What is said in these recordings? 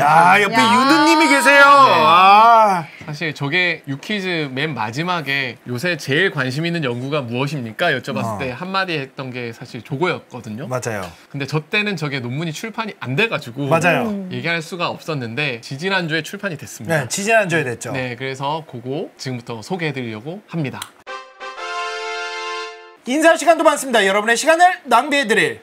야, 옆에 유느님이 계세요. 네. 아. 사실 저게 유퀴즈 맨 마지막에 요새 제일 관심 있는 연구가 무엇입니까? 여쭤봤을 때 한마디 했던 게 사실 저거였거든요. 맞아요. 근데 저 때는 저게 논문이 출판이 안 돼가지고 맞아요. 얘기할 수가 없었는데 지지난주에 출판이 됐습니다. 네, 지지난주에 됐죠. 네, 그래서 그거 지금부터 소개해드리려고 합니다. 인사 시간도 많습니다. 여러분의 시간을 낭비해드릴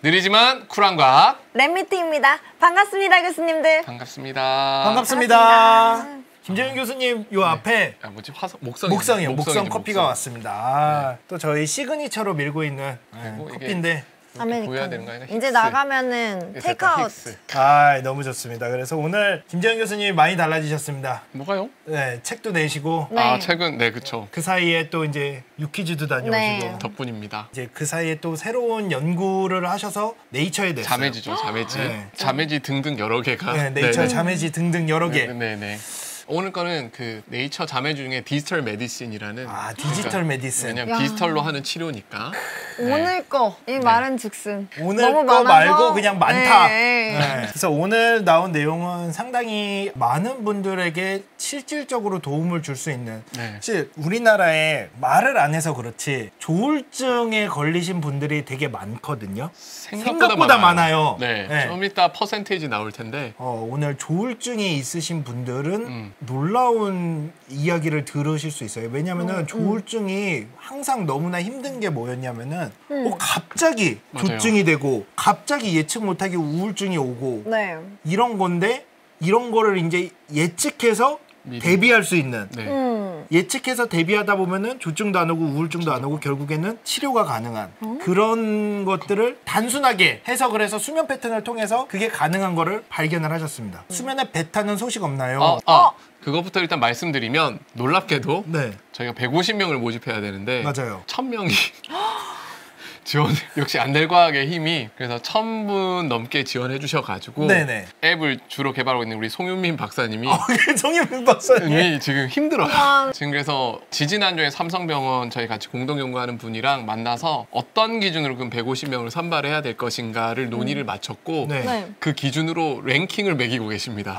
느리지만 쿨한 과학 랩미팅입니다. 반갑습니다, 교수님들. 반갑습니다. 반갑습니다. 김재윤 교수님 요 앞에 아, 뭐지? 목성이요. 목성이요. 목성 목성이죠, 커피가 목성. 왔습니다. 아, 또 저희 시그니처로 밀고 있는 이게 커피인데 이렇게 보여야 되는 거 아닌가? 이제 힉스. 나가면은 힉스. 테이크아웃. 아, 너무 좋습니다. 그래서 오늘 김재윤 교수님 많이 달라지셨습니다. 뭐가요? 네, 책도 내시고 네. 아, 최근 네, 그쵸. 그 사이에 또 이제 유퀴즈도 다녀오시고 네. 덕분입니다. 이제 그 사이에 또 새로운 연구를 하셔서 네이처에 냈어요. 자매지죠, 자매지. 네. 자매지 등등 여러 개가. 네, 네이처 네네. 자매지 등등 여러 개. 네네. 오늘 거는 그 네이처 자매 중에 디지털 메디신이라는. 아, 디지털 메디슨. 왜냐면 야. 디지털로 하는 치료니까. 오늘 거, 이 말은 즉슨. 오늘 너무 거 많아서. 말고 그냥 많다. 네. 네. 그래서 오늘 나온 내용은 상당히 많은 분들에게 실질적으로 도움을 줄 수 있는. 네. 사실 우리나라에 말을 안 해서 그렇지 조울증에 걸리신 분들이 되게 많거든요. 생각보다 많아요. 네. 네. 좀 이따 퍼센테이지 나올 텐데. 오늘 조울증이 있으신 분들은 음. 놀라운 이야기를 들으실 수 있어요. 왜냐면은 조울증이 항상 너무나 힘든 게 뭐였냐면은 갑자기 맞아요. 조증이 되고 갑자기 예측 못하게 우울증이 오고 네. 이런 건데 이런 거를 이제 예측해서 미리. 대비할 수 있는 네. 예측해서 대비하다 보면은 조증도 안 오고 우울증도 안 오고 결국에는 치료가 가능한 그런 것들을 단순하게 해석을 해서 수면 패턴을 통해서 그게 가능한 거를 발견을 하셨습니다. 수면에 배 타는 소식 없나요? 그것부터 일단 말씀드리면 놀랍게도 네, 저희가 150명을 모집해야 되는데 맞아요. 1000명이 지원 역시 안될과학의 힘이 그래서 1000분 넘게 지원해 주셔가지고 네네. 앱을 주로 개발하고 있는 우리 송윤민 박사님이 정혜민 박사님. 지금 힘들어요. 와. 지금 그래서 지지난주에 삼성병원 저희 같이 공동 연구하는 분이랑 만나서 어떤 기준으로 그럼 150명을 선발해야 될 것인가를 논의를 마쳤고 네. 네. 그 기준으로 랭킹을 매기고 계십니다.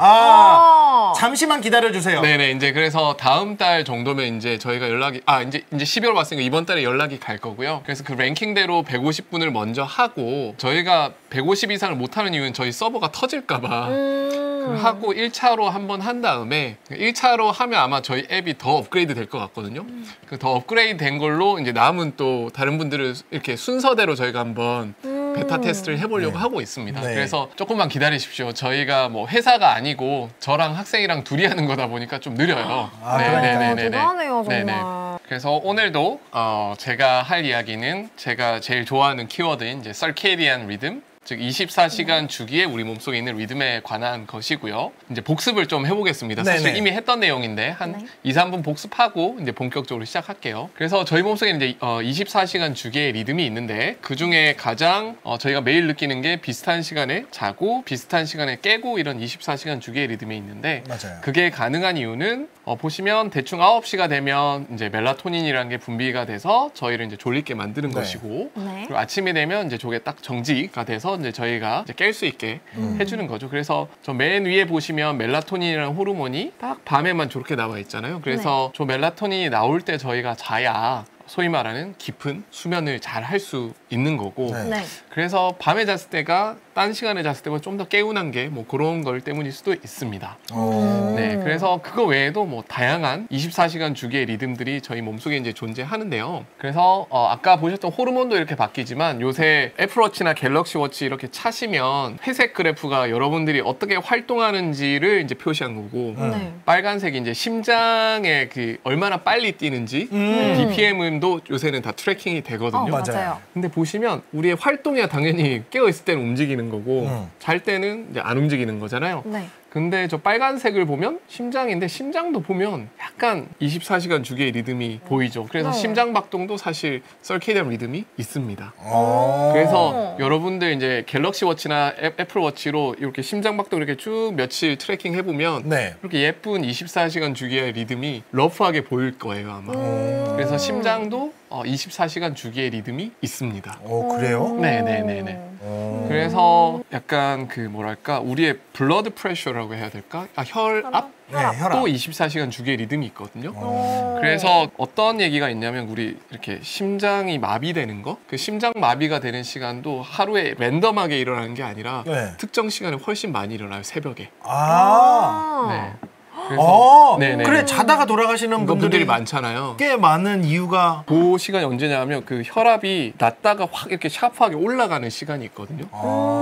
잠시만 기다려 주세요. 네네 이제 그래서 다음 달 정도면 이제 저희가 연락이 이제 12월 왔으니까 이번 달에 연락이 갈 거고요. 그래서 그 랭킹대로 150분을 먼저 하고 저희가 150 이상을 못하는 이유는 저희 서버가 터질까봐 하고 1차로 한번 한 다음에 1차로 하면 아마 저희 앱이 더 업그레이드 될 것 같거든요. 그 더 업그레이드 된 걸로 이제 남은 또 다른 분들을 이렇게 순서대로 저희가 한번 베타 테스트를 해보려고 하고 있습니다. 네. 그래서 조금만 기다리십시오. 저희가 뭐 회사가 아니고 저랑 학생이랑 둘이 하는 거다 보니까 좀 느려요. 그러니까요. 대단하네요, 정말. 네네. 그래서 오늘도 제가 할 이야기는 제가 제일 좋아하는 키워드인 이제 circadian rhythm, 즉 24시간 주기에 우리 몸속에 있는 리듬에 관한 것이고요. 이제 복습을 좀 해보겠습니다. 사실 네네. 이미 했던 내용인데 한 네. 2, 3분 복습하고 이제 본격적으로 시작할게요. 그래서 저희 몸속에 이제 24시간 주기의 리듬이 있는데 그 중에 가장 저희가 매일 느끼는 게 비슷한 시간에 자고 비슷한 시간에 깨고 이런 24시간 주기의 리듬이 있는데 맞아요. 그게 가능한 이유는 보시면 대충 9시가 되면 이제 멜라토닌이라는 게 분비가 돼서 저희를 이제 졸리게 만드는 네. 것이고 네. 그리고 아침이 되면 이제 저게 딱 정지가 돼서 이제 저희가 이제 깰 수 있게 해주는 거죠. 그래서 저 맨 위에 보시면 멜라토닌이라는 호르몬이 딱 밤에만 저렇게 나와 있잖아요. 그래서 저 멜라토닌이 나올 때 저희가 자야 소위 말하는 깊은 수면을 잘 할 수 있는 거고 네. 네. 그래서 밤에 잤을 때가 딴 시간에 잤을 때보다 좀 더 개운한 게 뭐 그런 걸 때문일 수도 있습니다. 네, 그래서 그거 외에도 뭐 다양한 24시간 주기의 리듬들이 저희 몸속에 이제 존재하는데요. 그래서 아까 보셨던 호르몬도 이렇게 바뀌지만 요새 애플워치나 갤럭시워치 이렇게 차시면 회색 그래프가 여러분들이 어떻게 활동하는지를 이제 표시한 거고 네. 빨간색이 이제 심장에 그 얼마나 빨리 뛰는지 BPM도 요새는 다 트래킹이 되거든요. 맞아요. 근데 보시면 우리의 활동이야 당연히 깨어 있을 때는 움직이는 거고 잘 때는 이제 안 움직이는 거잖아요. 네. 근데 저 빨간색을 보면 심장인데 심장도 보면 약간 24시간 주기의 리듬이 보이죠. 그래서 네. 심장 박동도 사실 서케이디안 리듬이 있습니다. 어. 그래서 여러분들 이제 갤럭시 워치나 애플 워치로 이렇게 심장 박동 이렇게 쭉 며칠 트래킹 해보면 네. 이렇게 예쁜 24시간 주기의 리듬이 러프하게 보일 거예요 아마. 그래서 심장도 24시간 주기의 리듬이 있습니다. 그래요? 네네네네. 그래서 약간 그 뭐랄까 우리의 블러드 프레셔라고 해야 될까? 혈압? 네, 혈압. 또 24시간 주기의 리듬이 있거든요. 오. 그래서 어떤 얘기가 있냐면 우리 이렇게 심장이 마비되는 거, 그 심장 마비가 되는 시간도 하루에 랜덤하게 일어나는 게 아니라 네. 특정 시간에 훨씬 많이 일어나요. 새벽에. 아. 네. 그래서 네네. 그래 자다가 돌아가시는 분들이 분들이 많잖아요. 꽤 많은 이유가 그 시간이 언제냐면 그 혈압이 낮다가 확 이렇게 샤프하게 올라가는 시간이 있거든요.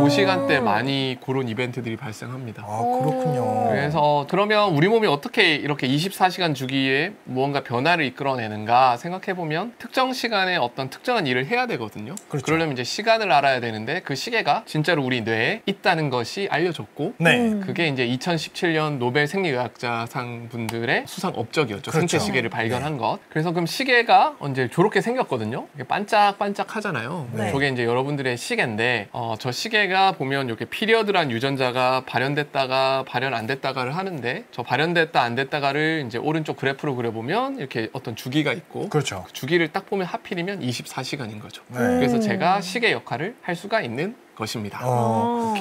그 시간대 많이 그런 이벤트들이 발생합니다. 그렇군요. 그래서 그러면 우리 몸이 어떻게 이렇게 24시간 주기에 무언가 변화를 이끌어내는가 생각해보면 특정 시간에 어떤 특정한 일을 해야 되거든요. 그렇죠. 그러려면 이제 시간을 알아야 되는데 그 시계가 진짜로 우리 뇌에 있다는 것이 알려졌고 네. 그게 이제 2017년 노벨 생리의학상 분들의 수상 업적이었죠. 그렇죠. 생체 시계를 발견한 것. 그래서 그럼 시계가 이제 저렇게 생겼거든요. 이게 반짝반짝 하잖아요. 네. 저게 이제 여러분들의 시계인데 저 시계가 보면 이렇게 피리어드란 유전자가 발현됐다가 발현 안 됐다가를 하는데 저 발현됐다 안 됐다가를 이제 오른쪽 그래프로 그려보면 이렇게 어떤 주기가 있고 그렇죠. 그 주기를 딱 보면 하필이면 24시간인 거죠. 네. 그래서 제가 시계 역할을 할 수가 있는 것입니다. 어.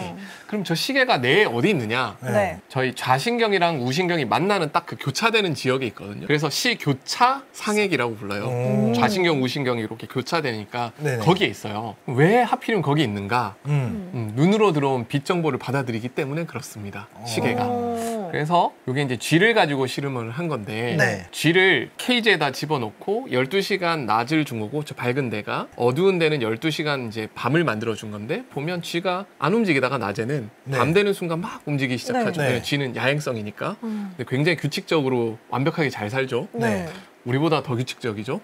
그럼 저 시계가 뇌에 어디 있느냐? 네. 저희 좌신경이랑 우신경이 만나는 딱 그 교차되는 지역에 있거든요. 그래서 시교차 상액이라고 불러요. 좌신경, 우신경이 이렇게 교차되니까 네네. 거기에 있어요. 왜 하필이면 거기 있는가? 음. 눈으로 들어온 빛 정보를 받아들이기 때문에 그렇습니다. 시계가. 오. 그래서 이게 이제 쥐를 가지고 실험을 한 건데 네. 쥐를 케이지에다 집어넣고 12시간 낮을 준 거고 저 밝은 데가 어두운 데는 12시간 이제 밤을 만들어 준 건데 보면 쥐가 안 움직이다가 낮에는 네. 밤 되는 순간 막 움직이기 시작하죠. 네. 왜냐면 쥐는 야행성이니까. 근데 굉장히 규칙적으로 완벽하게 잘 살죠. 네. 우리보다 더 규칙적이죠.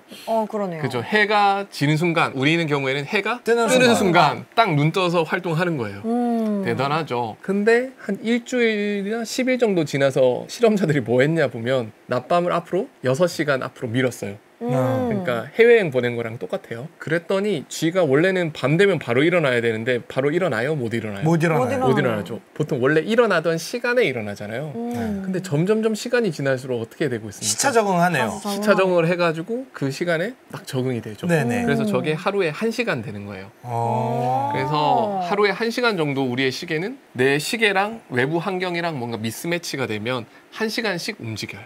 그러네요. 그죠. 해가 지는 순간 우리는 경우에는 해가 뜨는 뜨는 순간. 순간 딱 눈 떠서 활동하는 거예요. 음. 대단하죠. 근데 한 일주일이나 10일 정도 지나서 실험자들이 뭐 했냐 보면 낮밤을 앞으로 6시간 앞으로 밀었어요. 그러니까 해외여행 보낸 거랑 똑같아요. 그랬더니 쥐가 원래는 밤 되면 바로 일어나야 되는데 바로 일어나요? 못 일어나요? 못 일어나요. 못 일어나죠. 보통 원래 일어나던 시간에 일어나잖아요. 근데 점점점 시간이 지날수록 어떻게 되고 있습니까? 시차 적응하네요. 시차 적응을 해가지고 그 시간에 딱 적응이 되죠. 네네. 그래서 저게 하루에 1시간 되는 거예요. 어. 그래서 하루에 1시간 정도 우리의 시계는 내 시계랑 외부 환경이랑 뭔가 미스매치가 되면 1시간씩 움직여요.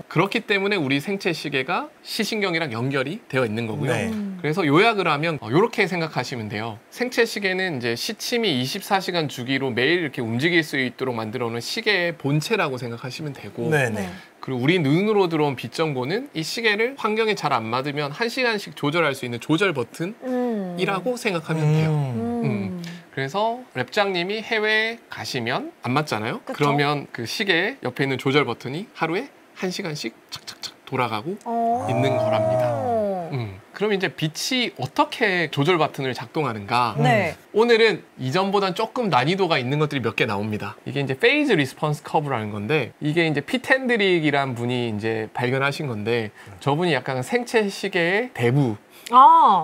그렇기 때문에 우리 생체 시계가 시신경이랑 연결이 되어 있는 거고요. 네. 그래서 요약을 하면 이렇게 생각하시면 돼요. 생체 시계는 이제 시침이 24시간 주기로 매일 이렇게 움직일 수 있도록 만들어 놓은 시계의 본체라고 생각하시면 되고 네네. 그리고 우리 눈으로 들어온 빛 정보는 이 시계를 환경에 잘 안 맞으면 1시간씩 조절할 수 있는 조절 버튼이라고 생각하면 돼요. 그래서 랩장님이 해외에 가시면 안 맞잖아요. 그쵸? 그러면 그 시계 옆에 있는 조절 버튼이 하루에 1시간씩 착착착 돌아가고 있는 거랍니다. 그럼 이제 빛이 어떻게 조절 버튼을 작동하는가? 네. 오늘은 이전보단 조금 난이도가 있는 것들이 몇 개 나옵니다. 이게 이제 페이즈 리스폰스 커브라는 건데 이게 이제 피트 핸드릭이란 분이 이제 발견하신 건데 저분이 약간 생체 시계의 대부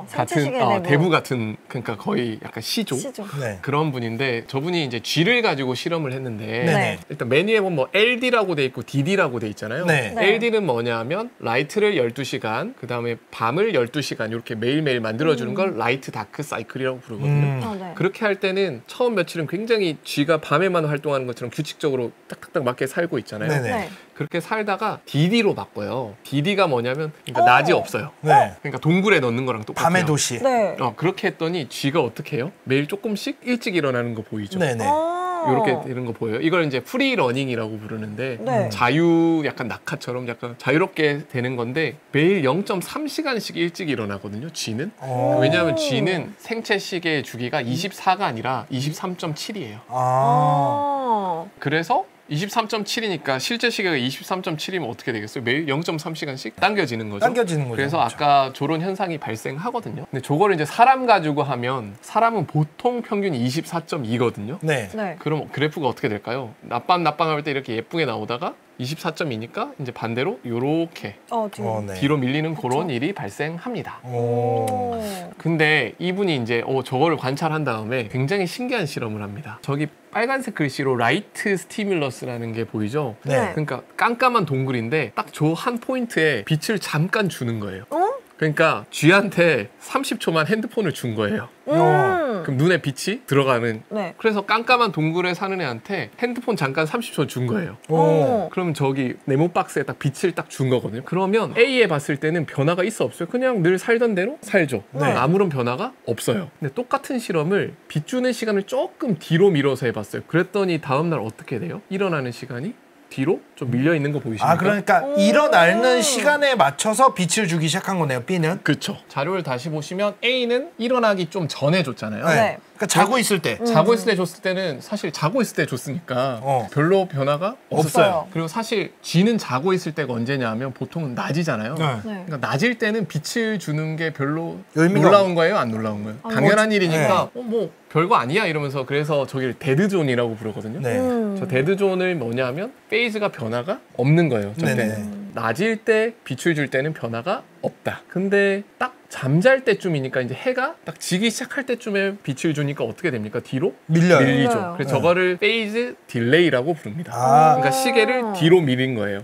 생체 시계 같은 대부 같은 그러니까 거의 약간 시조 네. 그런 분인데 저분이 이제 쥐를 가지고 실험을 했는데 네네. 일단 메뉴에 보면 뭐 LD라고 돼 있고 DD라고 돼 있잖아요. 네. 네. LD는 뭐냐면 라이트를 12시간 그다음에 밤을 12시간 이렇게 매일매일 만들어주는 걸 라이트 다크 사이클이라고 부르거든요. 네. 그렇게 할 때는 처음 며칠은 굉장히 쥐가 밤에만 활동하는 것처럼 규칙적으로 딱딱딱 맞게 살고 있잖아요. 네네. 네. 그렇게 살다가 DD로 바꿔요. DD가 뭐냐면 그러니까 낮이 없어요. 네. 그러니까 동굴에 넣는 거랑 똑같아요. 밤의 도시. 네. 그렇게 했더니 쥐가 어떻게 해요? 매일 조금씩 일찍 일어나는 거 보이죠? 네네. 이렇게 되는 거 보여요. 이걸 이제 프리 러닝이라고 부르는데 네. 자유 약간 낙하처럼 약간 자유롭게 되는 건데 매일 0.3시간씩 일찍 일어나거든요. 쥐는. 왜냐하면 쥐는 생체 시계의 주기가 24가 아니라 23.7이에요. 그래서 23.7이니까 실제 시계가 23.7이면 어떻게 되겠어요? 매일 0.3시간씩 당겨지는 거죠. 당겨지는 거죠. 그래서 그렇죠. 아까 저런 현상이 발생하거든요. 근데 저거를 이제 사람 가지고 하면 사람은 보통 평균이 24.2거든요. 네. 네. 그럼 그래프가 어떻게 될까요? 낮밤 할 때 이렇게 예쁘게 나오다가 24.2니까 이제 반대로 요렇게 네. 뒤로 밀리는 그런 일이 발생합니다. 오. 근데 이분이 이제 저거를 관찰한 다음에 굉장히 신기한 실험을 합니다. 저기 빨간색 글씨로 라이트 스티뮬러스라는 게 보이죠? 네. 그러니까 깜깜한 동굴인데 딱 저 한 포인트에 빛을 잠깐 주는 거예요. 그러니까 쥐한테 30초만 핸드폰을 준 거예요. 그럼 눈에 빛이 들어가는. 네. 그래서 깜깜한 동굴에 사는 애한테 핸드폰 잠깐 30초 준 거예요. 어. 그럼 저기 네모 박스에 딱 빛을 딱 준 거거든요. 그러면 A에 봤을 때는 변화가 있어 없어요? 그냥 늘 살던 대로 살죠. 네. 아무런 변화가 없어요. 근데 똑같은 실험을 빛 주는 시간을 조금 뒤로 밀어서 해봤어요. 그랬더니 다음날 어떻게 돼요? 일어나는 시간이 뒤로 좀 밀려 있는 거 보이십니까? 아, 그러니까 일어나는 시간에 맞춰서 빛을 주기 시작한 거네요, B는. 그렇죠. 자료를 다시 보시면 A는 일어나기 좀 전에 줬잖아요. 네. 네. 그러니까 자고 있을 때. 자고 있을 때 줬을 때는 사실 자고 있을 때 줬으니까 별로 변화가 없어요. 그리고 사실 G는 자고 있을 때가 언제냐면 보통은 낮이잖아요. 네. 네. 그러니까 낮일 때는 빛을 주는 게 별로 의미가 놀라운 거예요? 안 놀라운 거예요? 당연한 일이니까 네. 뭐 별거 아니야 이러면서 그래서 저기를 데드존이라고 부르거든요. 네. 저 데드존을 뭐냐면 페이즈가 변화가 없는 거예요. 저 네네. 때는. 낮일 때 빛을 줄 때는 변화가 없다. 근데 딱 잠잘 때쯤이니까 이제 해가 딱 지기 시작할 때쯤에 빛을 주니까 어떻게 됩니까? 뒤로 밀려요. 밀리죠. 밀려요. 그래서 네. 저거를 페이즈 딜레이라고 부릅니다. 아. 그러니까 시계를 뒤로 밀린 거예요.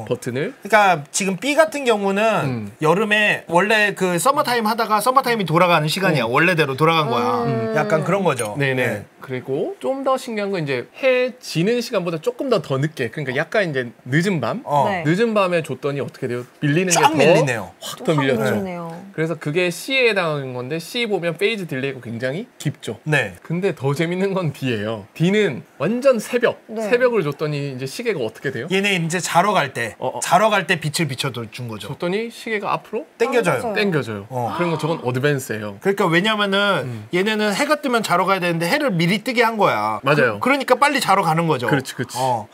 버튼을. 그러니까 지금 B 같은 경우는 여름에 원래 그 서머타임 하다가 서머타임이 돌아가는 시간이야. 원래대로 돌아간 거야. 약간 그런 거죠. 네네. 네. 그리고 좀 더 신기한 건 이제 해 지는 시간보다 조금 더 늦게, 그러니까 약간 이제 늦은 밤, 네. 늦은 밤에 줬더니 어떻게 돼요? 밀리는 쫙 게 밀리네요. 확 더 밀렸죠. 밀리네요. 그래서 그게 C에 해당하는 건데 C 보면 페이즈 딜레이가 굉장히 깊죠. 네. 근데 더 재밌는 건 D예요. D는 완전 새벽. 네. 새벽을 줬더니 이제 시계가 어떻게 돼요? 얘네 이제 자러 갈 때, 자러 갈 때 빛을 비춰준 거죠. 줬더니 시계가 앞으로 땡겨져요. 맞아요. 땡겨져요. 그런 건 저건 어드밴스예요. 그러니까 왜냐면은 얘네는 해가 뜨면 자러 가야 되는데 해를 미리 뜨게 한 거야. 맞아요. 그러니까 빨리 자러 가는 거죠. 그렇지, 그렇지. 아.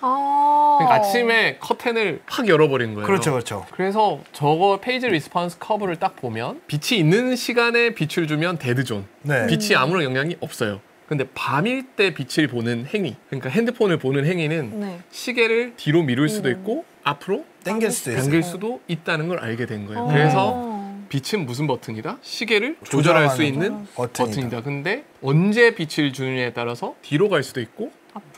그러니까 아침에 커튼을 확 열어버린 거예요. 그렇죠, 그렇죠. 그래서 저거 페이지 리스폰스 커브를 딱 보면 빛이 있는 시간에 빛을 주면 데드존. 네. 빛이 아무런 영향이 없어요. 근데 밤일 때 빛을 보는 행위, 그러니까 핸드폰을 보는 행위는 네. 시계를 뒤로 미룰 수도 있고 앞으로 땡길 수도 있어요. 당길 수도 있다는 걸 알게 된 거예요. 그래서 빛은 무슨 버튼이다? 시계를 조절할 수 있는 버튼이다. 근데 언제 빛을 주느냐에 따라서 뒤로 갈 수도 있고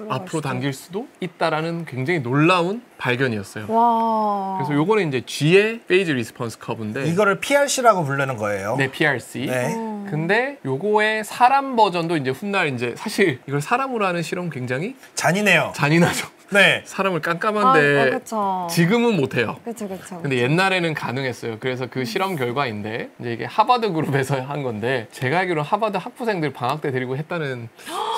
앞으로 당길 수도 있다라는 굉장히 놀라운 발견이었어요. 와. 그래서 요거는 이제 G의 페이즈 리스폰스 커브인데 이거를 PRC라고 부르는 거예요. 네, PRC. 네. 근데 요거의 사람 버전도 이제 훗날 이제 사실 이걸 사람으로 하는 실험 굉장히 잔인해요. 잔인하죠. 네. 사람을 깜깜한데 그쵸. 지금은 못해요. 그쵸, 그쵸. 근데 옛날에는 가능했어요. 그래서 그 실험 결과인데 이제 이게 하버드 그룹에서 한 건데 제가 알기로 하버드 학부생들 방학 때 데리고 했다는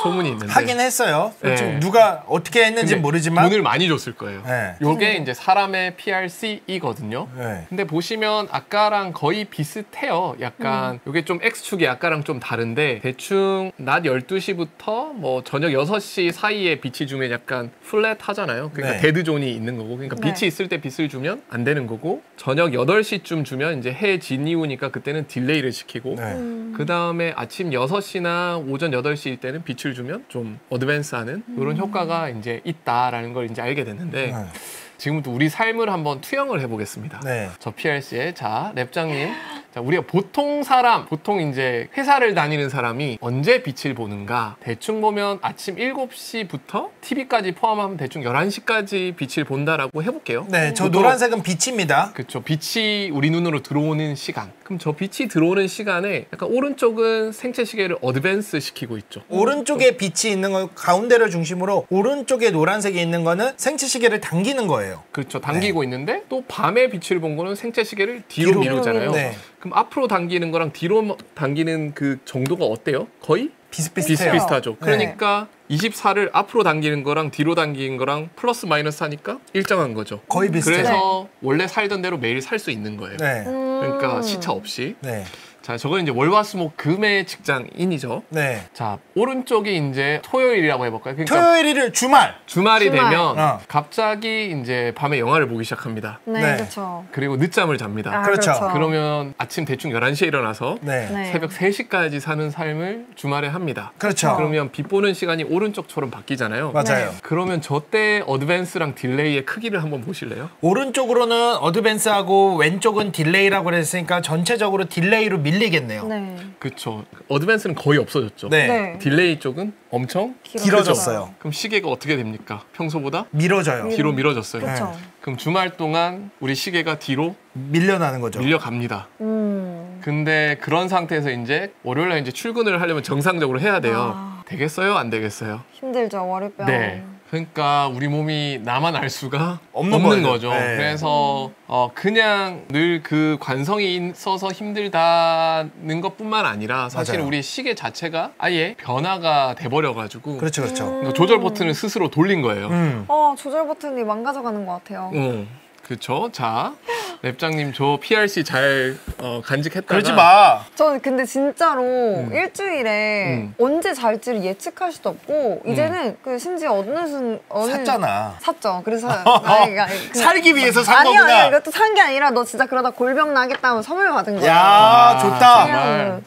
소문이 있는데 하긴 했어요. 네. 지금 누가 어떻게 했는지 근데 모르지만 돈을 많이 줬을 거예요. 네. 요게 이제 사람의 PRC이거든요. 네. 근데 보시면 아까랑 거의 비슷해요. 약간 요게 좀 X축이 아까랑 좀 다른데 대충 낮 12시부터 뭐 저녁 6시 사이에 빛이 주면 약간 플랫 하잖아요. 그러니까 네. 데드존이 있는 거고. 그러니까 네. 빛이 있을 때 빛을 주면 안 되는 거고 저녁 8시쯤 주면 이제 해 진 이후니까 그때는 딜레이를 시키고 네. 그 다음에 아침 6시나 오전 8시일 때는 빛을 주면 좀 어드밴스하는 이런 효과가 이제 있다라는 걸 이제 알게 됐는데 네. 지금부터 우리 삶을 한번 투영을 해보겠습니다. 네. 저 PRC의 자 랩장님, 자 우리가 보통 사람, 보통 이제 회사를 다니는 사람이 언제 빛을 보는가? 대충 보면 아침 7시부터 TV까지 포함하면 대충 11시까지 빛을 본다라고 해볼게요. 네, 저 보통- 노란색은 빛입니다. 그렇죠. 빛이 우리 눈으로 들어오는 시간. 그럼 저 빛이 들어오는 시간에 약간 오른쪽은 생체 시계를 어드밴스 시키고 있죠. 오른쪽에 빛이 있는 거 가운데를 중심으로 오른쪽에 노란색이 있는 거는 생체 시계를 당기는 거예요. 그렇죠. 당기고 있는데 또 밤에 빛을 본 거는 생체 시계를 뒤로 미루잖아요. 네. 그럼 앞으로 당기는 거랑 뒤로 당기는 그 정도가 어때요? 거의 비슷비슷해요. 비슷비슷하죠. 네. 그러니까 24를 앞으로 당기는 거랑 뒤로 당기는 거랑 플러스 마이너스 하니까 일정한 거죠. 거의 비슷해요. 그래서 원래 살던 대로 매일 살 수 있는 거예요. 네. 그러니까 시차 없이. 네. 자, 저건 이제 월화수목 금의 직장인이죠. 네. 자, 오른쪽이 이제 토요일이라고 해볼까요? 그러니까 토요일을 주말. 주말이 주말. 되면 어. 갑자기 이제 밤에 영화를 보기 시작합니다. 네, 네. 그렇죠. 그리고 늦잠을 잡니다. 아, 그렇죠. 그러면 아침 대충 11시에 일어나서 네. 네. 새벽 3시까지 사는 삶을 주말에 합니다. 그렇죠. 그러면 빛 보는 시간이 오른쪽처럼 바뀌잖아요. 맞아요. 네. 그러면 저 때 어드밴스랑 딜레이의 크기를 한번 보실래요? 오른쪽으로는 어드밴스하고 왼쪽은 딜레이라고 그랬으니까 전체적으로 딜레이로 밀리겠네요. 네. 그쵸. 어드밴스는 거의 없어졌죠. 네. 네. 딜레이 쪽은 엄청 길어졌어요. 그럼 시계가 어떻게 됩니까? 평소보다 밀어져요. 뒤로 밀어졌어요. 그렇죠. 그럼 주말 동안 우리 시계가 뒤로 밀려나는 거죠. 밀려갑니다. 근데 그런 상태에서 이제 월요일날 이제 출근을 하려면 정상적으로 해야 돼요. 되겠어요? 안 되겠어요? 힘들죠, 월요병. 네. 그러니까 우리 몸이 나만 알 수가 없는 없는 거죠. 거죠. 네. 그래서 그냥 늘 그 관성이 있어서 힘들다는 것뿐만 아니라 사실 맞아요. 우리 시계 자체가 아예 변화가 돼버려가지고 그렇죠, 그렇죠. 그러니까 조절 버튼을 스스로 돌린 거예요. 조절 버튼이 망가져가는 것 같아요. 그렇죠. 자, 랩장님 저 PRC 잘 간직했다가 그러지 마. 저는 근데 진짜로 일주일에 언제 잘지를 예측할 수도 없고 이제는 그 심지어 어느 샀잖아. 샀죠. 그래서 살기 위해서 산 아니야, 거구나. 아니야, 이것도 산 게 아니라 너 진짜 그러다 골병 나겠다 하면 선물 받은 거야. 야, 좋다. 정말.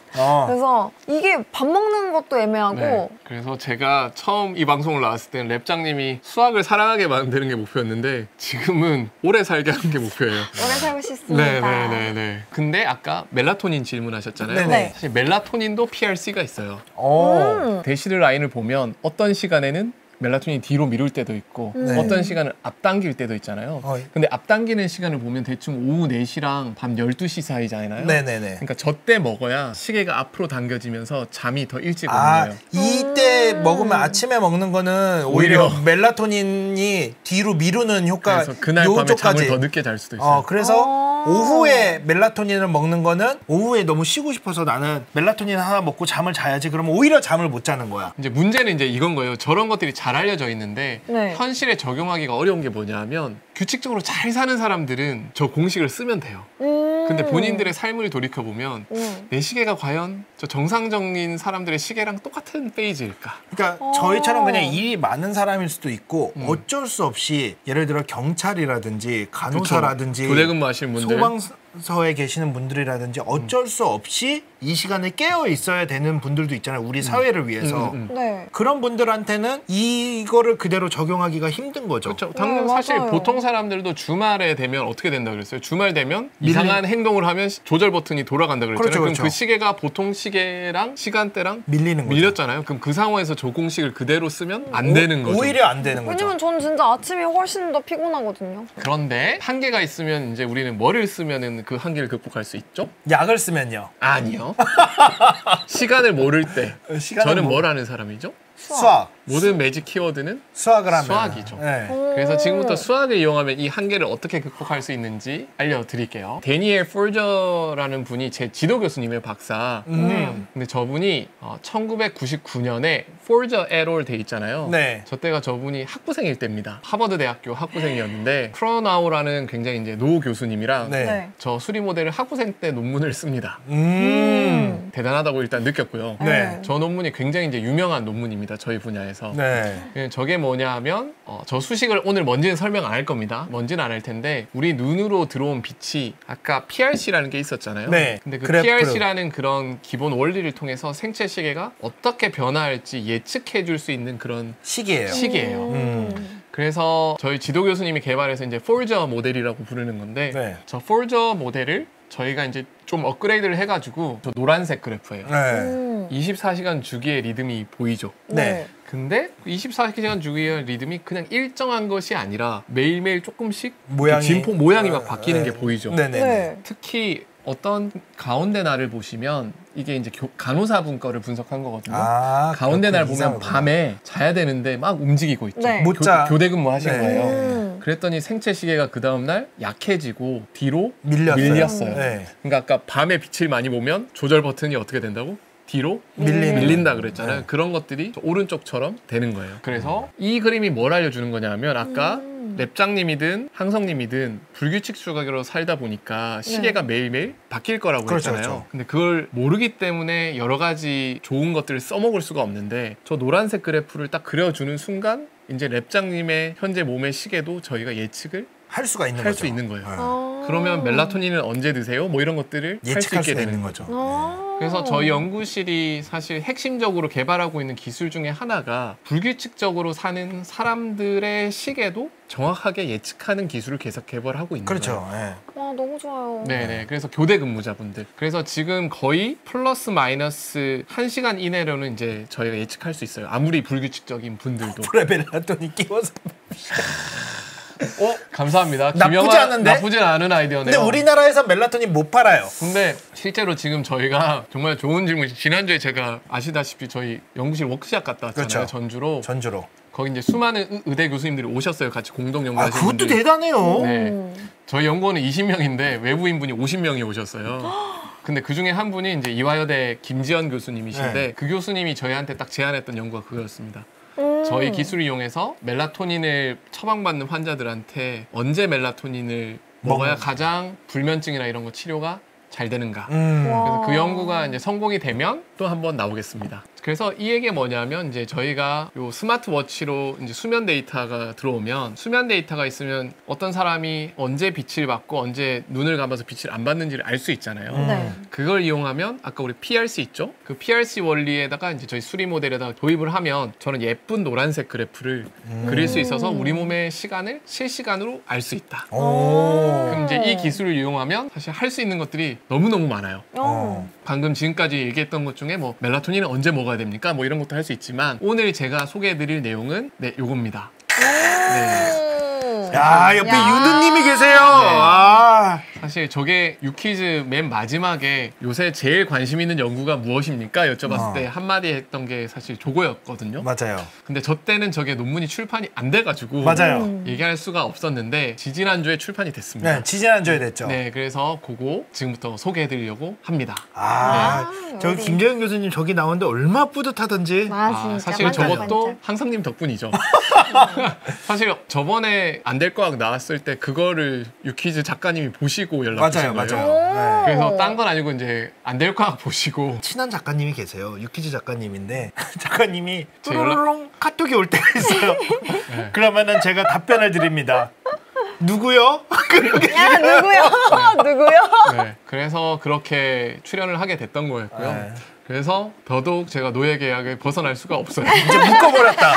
그래서 이게 밥 먹는 것도 애매하고 네. 그래서 제가 처음 이 방송을 나왔을 때는 랩장님이 수학을 사랑하게 만드는 게 목표였는데 지금은 오래 살게 하는 게 목표예요. 오래 살고 싶습니다. 네네네네. 근데 아까 멜라토닌 질문하셨잖아요. 네네. 사실 멜라토닌도 PRC가 있어요. 오. 대시를 라인을 보면 어떤 시간에는 멜라토닌이 뒤로 미룰 때도 있고 네. 어떤 시간은 앞당길 때도 있잖아요. 근데 앞당기는 시간을 보면 대충 오후 4시랑 밤 12시 사이잖아요. 네네네. 그러니까 저 때 먹어야 시계가 앞으로 당겨지면서 잠이 더 일찍 오는 아, 거예요. 이때 먹으면 아침에 먹는 거는 오히려 멜라토닌이 뒤로 미루는 효과가 그래서 그날 밤에 요쪽까지. 잠을 더 늦게 잘 수도 있어요. 그래서 오후에 멜라토닌을 먹는 거는 오후에 너무 쉬고 싶어서 나는 멜라토닌 하나 먹고 잠을 자야지. 그러면 오히려 잠을 못 자는 거야. 이제 문제는 이제 이건 거예요. 저런 것들이 잘 알려져 있는데 네. 현실에 적용하기가 어려운 게 뭐냐면 규칙적으로 잘 사는 사람들은 저 공식을 쓰면 돼요. 근데 본인들의 삶을 돌이켜보면 내 시계가 과연 저 정상적인 사람들의 시계랑 똑같은 페이지일까? 그러니까 저희처럼 그냥 일이 많은 사람일 수도 있고 어쩔 수 없이 예를 들어 경찰이라든지 간호사라든지 교대 근무하시는 분들 소방서에 계시는 분들이라든지 어쩔 수 없이 이 시간에 깨어 있어야 되는 분들도 있잖아요. 우리 사회를 위해서. 네. 그런 분들한테는 이거를 그대로 적용하기가 힘든 거죠. 그렇죠. 당연 사실 맞아요. 보통 사람들도 주말에 되면 어떻게 된다 그랬어요? 주말 되면 이상한 행동을 하면 조절 버튼이 돌아간다 그랬잖아요. 그렇죠, 그럼 그렇죠. 그 시계가 보통 시계랑 시간대랑 밀리는 거죠. 밀렸잖아요. 그럼 그 상황에서 저 공식을 그대로 쓰면 안 되는 거죠. 오히려 안 되는 거죠. 왜냐면 전 진짜 아침이 훨씬 더 피곤하거든요. 그런데 한계가 있으면 이제 우리는 뭐를 쓰면은 그 한계를 극복할 수 있죠? 약을 쓰면요. 아니요. 시간을 모를 때 시간을 저는 뭐- 뭘 하는 사람이죠? 수학. 모든 매직 키워드는 수학을 하면 수학이죠. 네. 그래서 지금부터 수학을 이용하면 이 한계를 어떻게 극복할 수 있는지 알려드릴게요. 데니엘 포저라는 분이 제 지도 교수님의 박사. 근데 저분이 1999년에 포저 에롤 돼 있잖아요. 네. 저 때가 저분이 학부생일 때입니다. 하버드 대학교 학부생이었는데 크로나우라는 굉장히 이제 노 교수님이랑 네. 네. 저 수리 모델을 학부생 때 논문을 씁니다. 대단하다고 일단 느꼈고요. 네. 저 논문이 굉장히 이제 유명한 논문입니다. 저희 분야에서. 네. 저게 뭐냐면 저 수식을 오늘 뭔지는 설명 안 할 겁니다. 뭔지는 안 할 텐데 우리 눈으로 들어온 빛이 아까 PRC라는 게 있었잖아요. 네. 근데 그 그래프. PRC라는 그런 기본 원리를 통해서 생체 시계가 어떻게 변화할지 예측해 줄 수 있는 그런 시기예요. 시계예요. 그래서 저희 지도 교수님이 개발해서 이제 포저 모델이라고 부르는 건데 네. 저 포저 모델을 저희가 이제 좀 업그레이드를 해가지고 저 노란색 그래프예요. 네. 24시간 주기의 리듬이 보이죠. 네. 근데 24시간 주기의 리듬이 그냥 일정한 것이 아니라 매일매일 조금씩 모양이- 그 진포 모양이 막 바뀌는 네. 게 보이죠. 네네. 네. 특히 어떤 가운데 날을 보시면 이게 이제 간호사분 거를 분석한 거거든요. 아, 가운데 날 그렇군요. 보면 밤에 자야 되는데 막 움직이고 있죠. 네. 못 자. 교대 근무 하신 네. 거예요. 그랬더니 생체 시계가 그 다음 날 약해지고 뒤로 밀렸어요. 밀렸어요. 네. 그러니까 아까 밤에 빛을 많이 보면 조절 버튼이 어떻게 된다고? 뒤로 밀린다 그랬잖아요. 네. 그런 것들이 오른쪽처럼 되는 거예요. 그래서 이 그림이 뭘 알려주는 거냐면 아까 랩장님이든 항성님이든 불규칙적으로 살다 보니까 시계가 매일매일 바뀔 거라고 그렇죠, 했잖아요. 그렇죠. 근데 그걸 모르기 때문에 여러 가지 좋은 것들을 써먹을 수가 없는데 저 노란색 그래프를 딱 그려주는 순간 이제 랩장님의 현재 몸의 시계도 저희가 예측을 할 수가 있는 할 거죠. 수 있는 거예요. 아. 그러면 멜라토닌은 언제 드세요? 뭐 이런 것들을 할 수 예측할 있게 수가 되는 있는 거죠. 거죠. 아. 그래서 저희 연구실이 사실 핵심적으로 개발하고 있는 기술 중에 하나가 불규칙적으로 사는 사람들의 시계도 정확하게 예측하는 기술을 계속 개발하고 있는 그렇죠. 거예요. 네. 와, 너무 좋아요. 네네. 그래서 교대 근무자분들. 그래서 지금 거의 플러스 마이너스 1시간 이내로는 이제 저희가 예측할 수 있어요. 아무리 불규칙적인 분들도. 프레벨라톤이 끼워서 감사합니다. 나쁘지 않은데? 나쁘진 않은 아이디어네요. 근데 우리나라에서 멜라토닌 못 팔아요. 근데 실제로 지금 저희가 정말 좋은 질문이 지난주에 제가 아시다시피 저희 연구실 워크샵 갔다 왔잖아요. 그렇죠. 전주로. 거기 이제 수많은 의대 교수님들이 오셨어요. 같이 공동 연구하시는 그것도 분들이. 대단해요. 네. 저희 연구원은 20명인데 외부인 분이 50명이 오셨어요. 근데 그 중에 한 분이 이제 이화여대 김지연 교수님이신데 네. 그 교수님이 저희한테 딱 제안했던 연구가 그거였습니다. 저희 기술을 이용해서 멜라토닌을 처방받는 환자들한테 언제 멜라토닌을 먹어야 가장 불면증이나 이런 거 치료가 잘 되는가. 그래서 그 연구가 이제 성공이 되면 또 한번 나오겠습니다. 그래서 이 얘기가 뭐냐면 이제 저희가 요 스마트워치로 이제 수면 데이터가 들어오면 수면 데이터가 있으면 어떤 사람이 언제 빛을 받고 언제 눈을 감아서 빛을 안 받는지를 알 수 있잖아요. 네. 그걸 이용하면 아까 우리 PRC 있죠? 그 PRC 원리에다가 이제 저희 수리 모델에다가 도입을 하면 저는 예쁜 노란색 그래프를 그릴 수 있어서 우리 몸의 시간을 실시간으로 알 수 있다. 그럼 이제 이 기술을 이용하면 사실 할 수 있는 것들이 너무너무 많아요. 방금 지금까지 얘기했던 것 중에 뭐 멜라토닌은 언제 먹어야 됩니까? 뭐 이런 것도 할 수 있지만 오늘 제가 소개해드릴 내용은 요겁니다. 네. 야, 옆에 야. 유느님이 계세요. 사실 저게 유퀴즈 맨 마지막에 요새 제일 관심 있는 연구가 무엇입니까? 여쭤봤을 때 한마디 했던 게 사실 저거였거든요. 맞아요. 근데 저 때는 저게 논문이 출판이 안 돼가지고 맞아요. 얘기할 수가 없었는데 지지난주에 출판이 됐습니다. 네, 지지난주에 됐죠. 네, 그래서 그거 지금부터 소개해드리려고 합니다. 저기 우리. 김재현 교수님 저기 나오는데 얼마나 뿌듯하던지. 진짜 사실 반짝반짝. 저것도 항상님 덕분이죠. 사실 저번에 안 될 거학 나왔을 때 그거를 유퀴즈 작가님이 보시고 연락 주신 거예요. 맞아요. 네. 그래서 딴 건 아니고 이제 안 될 거학 보시고 친한 작가님이 계세요. 유퀴즈 작가님인데 작가님이 제 연락- 뚜루루룽 카톡이 올 때가 있어요. 네. 그러면은 제가 답변을 드립니다. 누구요? 야, 누구요? 누구요? 네, 그래서 그렇게 출연을 하게 됐던 거였고요. 네. 그래서 더더욱 제가 노예 계약을 벗어날 수가 없어요. 이제 묶어버렸다.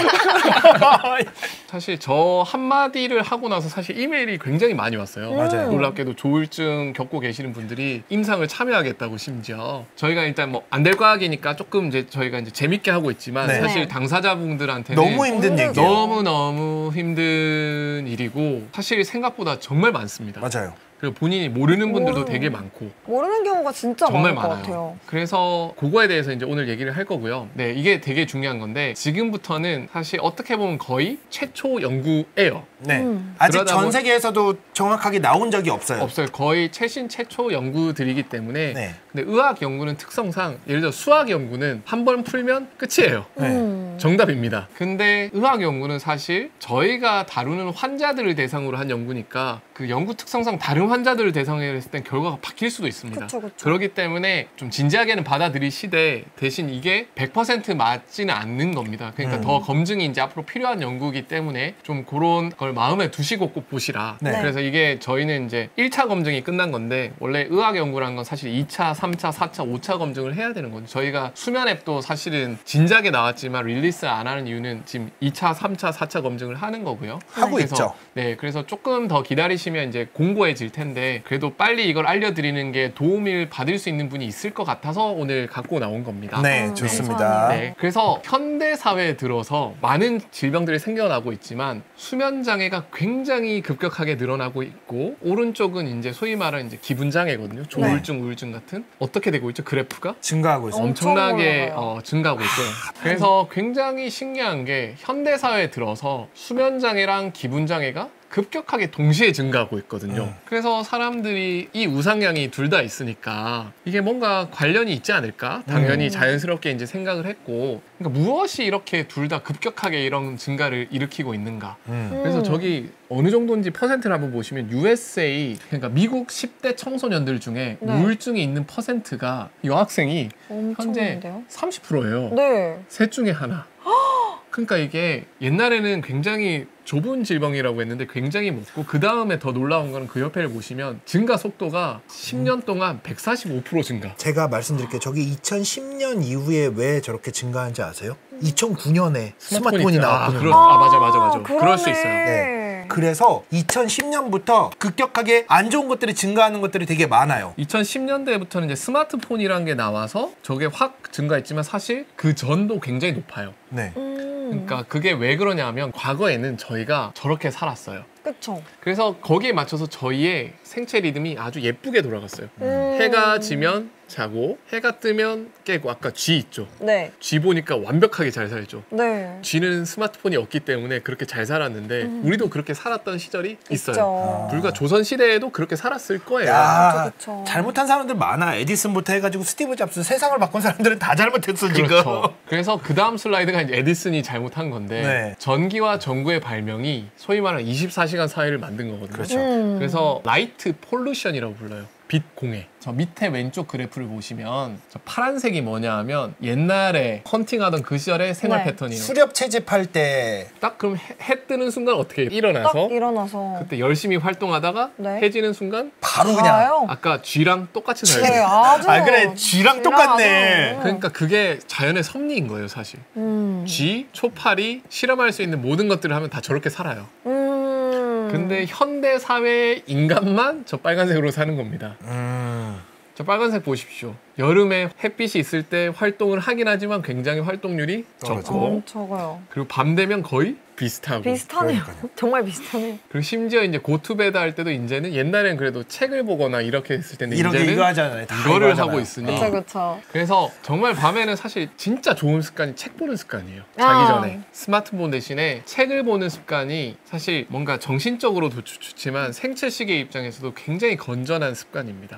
사실 저 한마디를 하고 나서 사실 이메일이 굉장히 많이 왔어요. 맞아요. 놀랍게도 조울증 겪고 계시는 분들이 임상을 참여하겠다고 심지어 저희가 일단 뭐 안 될 과학이니까 조금 이제 저희가 이제 재밌게 하고 있지만 네. 사실 네. 당사자분들한테는 너무 힘든 얘기예요. 너무 힘든 일이고 사실 생각보다 정말 많습니다. 맞아요. 그리고 본인이 모르는 분들도 되게 많고 모르는 경우가 진짜 정말 많을 것 많아요. 같아요. 그래서 그거에 대해서 이제 오늘 얘기를 할 거고요. 네, 이게 되게 중요한 건데 지금부터는 사실 어떻게 보면 거의 최초 연구예요. 네. 음. 아직 그러다 전 보니- 세계에서도 정확하게 나온 적이 없어요. 없어요. 거의 최초 연구들이기 때문에. 네. 근데 의학 연구는 특성상 예를 들어 수학 연구는 한 번 풀면 끝이에요. 네. 정답입니다. 근데 의학 연구는 사실 저희가 다루는 환자들을 대상으로 한 연구니까 그 연구 특성상 다른 환자들을 대상으로 했을 땐 결과가 바뀔 수도 있습니다. 그쵸, 그쵸. 그렇기 때문에 좀 진지하게는 받아들이시되 대신 이게 100% 맞지는 않는 겁니다. 그러니까 더 검증이 이제 앞으로 필요한 연구이기 때문에 좀 그런 걸 마음에 두시고 꼭 보시라. 네. 그래서 이게 저희는 이제 1차 검증이 끝난 건데 원래 의학 연구라는 건 사실 2차, 3차, 4차, 5차 검증을 해야 되는 거죠. 저희가 수면 앱도 사실은 진작에 나왔지만 릴리스 안 하는 이유는 지금 2차, 3차, 4차 검증을 하는 거고요. 하고 그래서, 있죠. 네, 그래서 조금 더 기다리시면 이제 공고해질 텐데 그래도 빨리 이걸 알려드리는 게 도움을 받을 수 있는 분이 있을 것 같아서 오늘 갖고 나온 겁니다. 네, 좋습니다. 네, 그래서 현대 사회에 들어서 많은 질병들이 생겨나고 있지만 수면 장애가 굉장히 급격하게 늘어나고 있고 오른쪽은 이제 소위 말하는 이제 기분 장애거든요. 조울증, 우울증 같은 어떻게 되고 있죠? 그래프가 증가하고 있어요. 엄청나게 올라가요. 증가하고 있어요. 그래서 굉장히 신기한 게 현대 사회에 들어서 수면 장애랑 기분 장애가 급격하게 동시에 증가하고 있거든요. 그래서 사람들이 이 우상향이 둘 다 있으니까 이게 뭔가 관련이 있지 않을까? 당연히 자연스럽게 이제 생각을 했고 그러니까 무엇이 이렇게 둘 다 급격하게 이런 증가를 일으키고 있는가? 그래서 저기 어느 정도인지 퍼센트를 한번 보시면 USA 그러니까 미국 10대 청소년들 중에 네. 우울증이 있는 퍼센트가 여학생이 현재 엄청난데요? 30%예요. 네. 셋 중에 하나. 그러니까 이게 옛날에는 굉장히 좁은 질병이라고 했는데 굉장히 높고 그 다음에 더 놀라운 거는 그 옆에를 보시면 증가 속도가 10년 동안 145% 증가. 제가 말씀드릴게요. 저기 2010년 이후에 왜 저렇게 증가한지 아세요? 2009년에 스마트폰이 나왔거든요. 맞아. 그럴 수 그러네. 있어요. 네. 그래서 2010년부터 급격하게 안 좋은 것들이 증가하는 것들이 되게 많아요. 2010년대부터는 이제 스마트폰이란 게 나와서 저게 확 증가했지만 사실 그 전도 굉장히 높아요. 네. 그러니까 그게 왜 그러냐면 과거에는 저희가 저렇게 살았어요. 그쵸. 그래서 거기에 맞춰서 저희의 생체 리듬이 아주 예쁘게 돌아갔어요. 해가 지면 자고 해가 뜨면 깨고 아까 쥐 있죠. 네. 쥐 보니까 완벽하게 잘 살죠. 네. 쥐는 스마트폰이 없기 때문에 그렇게 잘 살았는데 우리도 그렇게 살았던 시절이 있어요. 있죠. 불과 조선 시대에도 그렇게 살았을 거예요. 야, 그쵸. 잘못한 사람들 많아. 에디슨부터 해가지고 스티브 잡스 세상을 바꾼 사람들은 다 잘못했어 지금. 그렇죠. 그래서 그 다음 슬라이드가 이제 에디슨이 잘못한 건데 네. 전기와 전구의 발명이 소위 말하는 24시간 사회를 만든 거거든요. 그렇죠. 그래서 라이트 폴루션이라고 불러요. 빛 공해. 저 밑에 왼쪽 그래프를 보시면 저 파란색이 뭐냐 하면 옛날에 헌팅하던 그 시절의 생활 네. 패턴이에요. 수렵 채집할 때 딱 그럼 해 뜨는 순간 어떻게 딱 일어나서 일어나서. 그때 열심히 활동하다가 네. 해 지는 순간 바로 그냥. 가요? 아까 쥐랑 똑같이 네, 살죠. 아주. 아 그래 쥐랑 똑같네. 아주. 그러니까 그게 자연의 섭리인 거예요, 사실. 음. 쥐, 초파리, 실험할 수 있는 모든 것들을 하면 다 저렇게 살아요. 음. 근데 현대 사회의 인간만 저 빨간색으로 사는 겁니다. 저 빨간색 보십시오. 여름에 햇빛이 있을 때 활동을 하긴 하지만 굉장히 활동률이 적고 적어요. 그리고 밤 되면 거의 비슷하고 비슷하네요. 그러니까요. 정말 비슷하네요. 그리고 심지어 이제 고투베다 할 때도 이제는 옛날엔 그래도 책을 보거나 이렇게 했을 텐데 이렇게 이제는 이거 하잖아요. 다 이거를 이거 하잖아요. 하고 있으니 그쵸, 그쵸. 그래서 정말 밤에는 사실 진짜 좋은 습관이 책 보는 습관이에요. 아. 자기 전에 스마트폰 대신에 책을 보는 습관이 사실 뭔가 정신적으로도 좋지만 생체 시계 입장에서도 굉장히 건전한 습관입니다.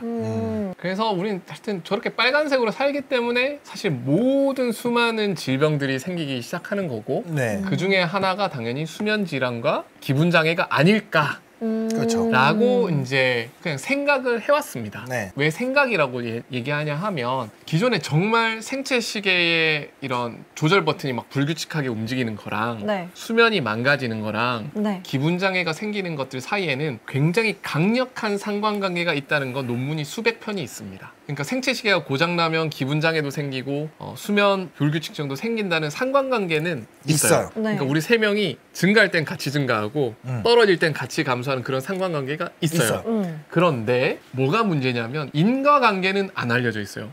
그래서 우리는 하여튼 저렇게 빨간색으로 살기 때문에 사실 모든 수많은 질병들이 생기기 시작하는 거고 네. 그 중에 하나가 당연히 수면 질환과 기분 장애가 아닐까 그렇죠. 라고 이제 그냥 생각을 해왔습니다. 네. 왜 생각이라고 얘기하냐 하면 기존에 정말 생체 시계의 이런 조절 버튼이 막 불규칙하게 움직이는 거랑 네. 수면이 망가지는 거랑 네. 기분 장애가 생기는 것들 사이에는 굉장히 강력한 상관관계가 있다는 건 논문이 수백 편이 있습니다. 그러니까 생체 시계가 고장나면 기분 장애도 생기고 수면 불규칙성도 생긴다는 상관관계는 있어요. 네. 그러니까 우리 세 명이 증가할 땐 같이 증가하고 떨어질 땐 같이 감소하는 그런 상관관계가 있어요. 있어요. 그런데 뭐가 문제냐면 인과관계는 안 알려져 있어요.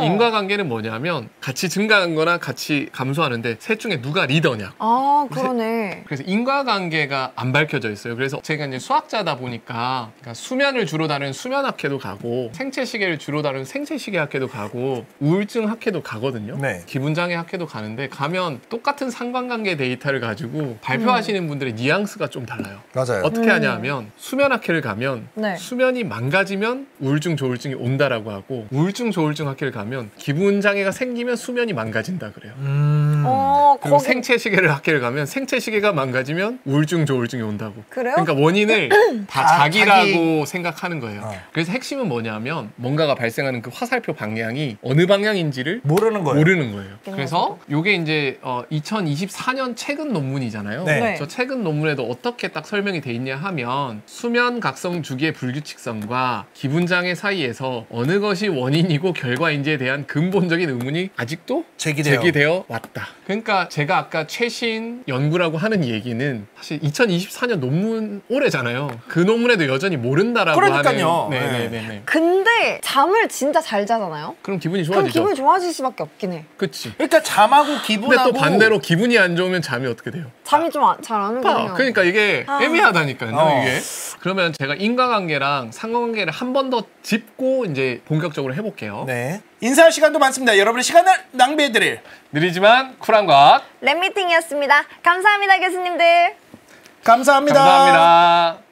인과관계는 뭐냐면 같이 증가하는 거나 같이 감소하는데 셋 중에 누가 리더냐. 아, 그러네. 그래서 인과관계가 안 밝혀져 있어요. 그래서 제가 이제 수학자다 보니까 그러니까 수면을 주로 다루는 수면학회도 가고 생체 시계를 주로 다루는 생체 시계 학회도 가고 우울증 학회도 가거든요. 네. 기분장애 학회도 가는데 가면 똑같은 상관관계 데이터를 가지고 발표하시는 분들의 뉘앙스가 좀 달라요. 맞아요. 어떻게 하냐면 수면학회를 가면 네. 수면이 망가지면 우울증 조울증이 온다라고 하고 우울증 조울증 학회를 가면 기분 장애가 생기면 수면이 망가진다 그래요. 그리고 거기 생체 시계를 학회를 가면 생체 시계가 망가지면 우울증 조울증이 온다고. 그래요? 그러니까 원인을 다 다 자기라고 생각하는 거예요. 어. 그래서 핵심은 뭐냐면 뭔가가 발생하는 그 화살표 방향이 어느 방향인지를 모르는 거예요. 모르는 거예요. 그래서 이게 이제 2024년 최근 논문이잖아요. 네. 네. 저 최근 논문에도 어떻게 딱 설명이 돼 있냐 하면 수면 각성 주기의 불규칙성과 기분 장애 사이에서 어느 것이 원인이고 결과인지에 대한 근본적인 의문이 아직도 제기되어 왔다. 그러니까 제가 아까 최신 연구라고 하는 얘기는 사실 2024년 논문 올해잖아요. 그 논문에도 여전히 모른다라고 그러니까요. 하는. 네네네. 근데 잠을 진짜 잘 자잖아요? 그럼 기분이 그럼 좋아지죠. 기분이 좋아질 수밖에 없긴 해. 그치. 그러니까 잠하고 근데 기분하고 또 반대로 기분이 안 좋으면 잠이 어떻게 돼요? 잠이 좀 잘 안 오거든요. 그러니까 이게 애매하다니까요. 어. 이게. 그러면 제가 인과관계랑 상관관계를 한 번 더 짚고 이제 본격적으로 해볼게요. 네. 인사할 시간도 많습니다. 여러분의 시간을 낭비해드릴 느리지만 쿨한 과학. 랩미팅이었습니다. 감사합니다, 교수님들. 감사합니다. 감사합니다.